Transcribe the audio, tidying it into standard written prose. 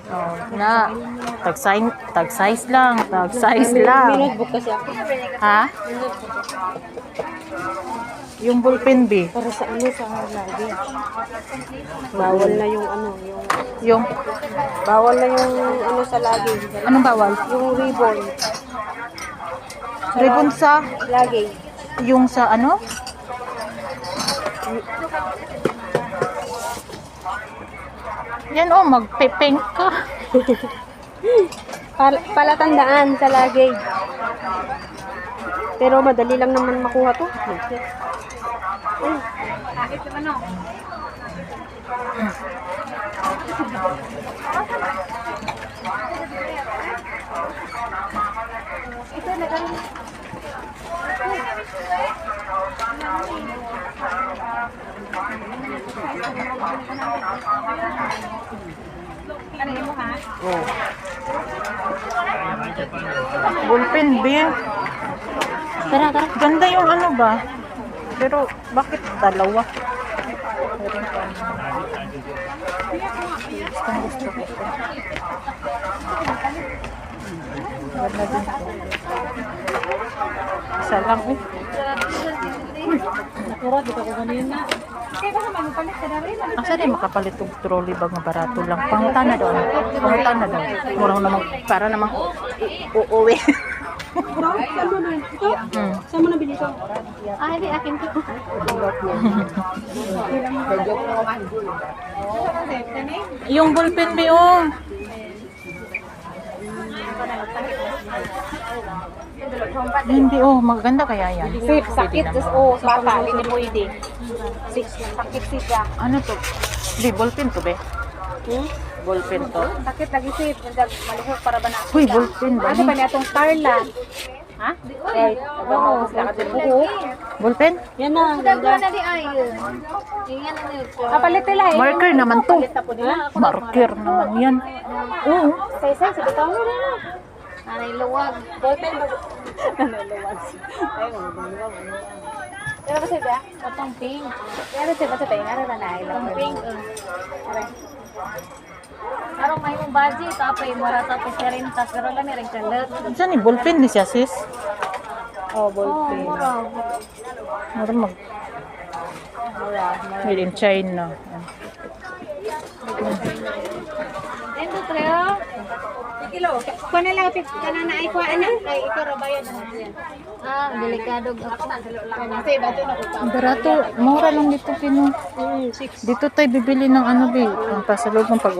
Oh, na. Tag-size lang. Tag-size lang. May notebook kasi ako. Ha? Yung ballpen, B. Para sa ano, sa luggage. Bawal na yung ano, Yung, bawal na yung ano sa luggage. anong bawal? Yung ribbon. Ribbon sa, Luggage. yung sa ano? Yan oh, magpe-pink ka. Palatandaan sa luggage. Pero madali lang naman makuha to. Kahit ano. Ito nagkaroon. Ano mo ha? Oh. Ballpen, B. Tara, tara. Ganda yung ano ba? Pero bakit dalawa? Gustong gusto ko ito. Ganda din ito. Isa lang eh. Nakurot, dito ko ganina. Kaya ko naman mapalit ka na rin. Asa din makapalit og trolley bag nga barato lang. Pangutan na daw. Pangutan na daw. Murang namang para namang uuwi. Bro, saan mo na? Ito? Saan mo nabili ito? Ah, hindi. Akin to. Yung ballpen ba yung? Hindi oh, maganda kaya yan. Sip, sakit. Oh, bata. Hindi pwede. Sakit siya. Ano to? Di, ballpen to be? Hmm? Ballpen to. Sakit lagi sip. Malihok para ba na? Uy, ballpen ba? Ano ba niya itong Carla? Ha? Right. Oo. Ballpen? Yan na. Daghan na di ay. Ingan na ni. Kapalit nila eh. Marker naman to. Ha? Marker naman yan. Oo. Say-say, sabi ka mo na. Anay luwag. Ballpen ba? Nanaluwag. Ay, maluwag. Pero ba siya? Katong pink. Pero siya ba siya? Ngara na na. Katong pink. Arong may mong budget tapay mura tapos renta pero lang rin kalat. Saan ni ballpen ni siya sis? Oh, Oh, ballpen. mura. Meron mag made in China. Ito treo. Kilo. Kuha na lang. Kana na ay kuha na. Ay, ikaw rabayan na yan. Ah, delikado ako. Kasi bato na ko. Ang barato, mura lang dito pino. Dito tayo bibili ng ano ba, ang pasalubong pag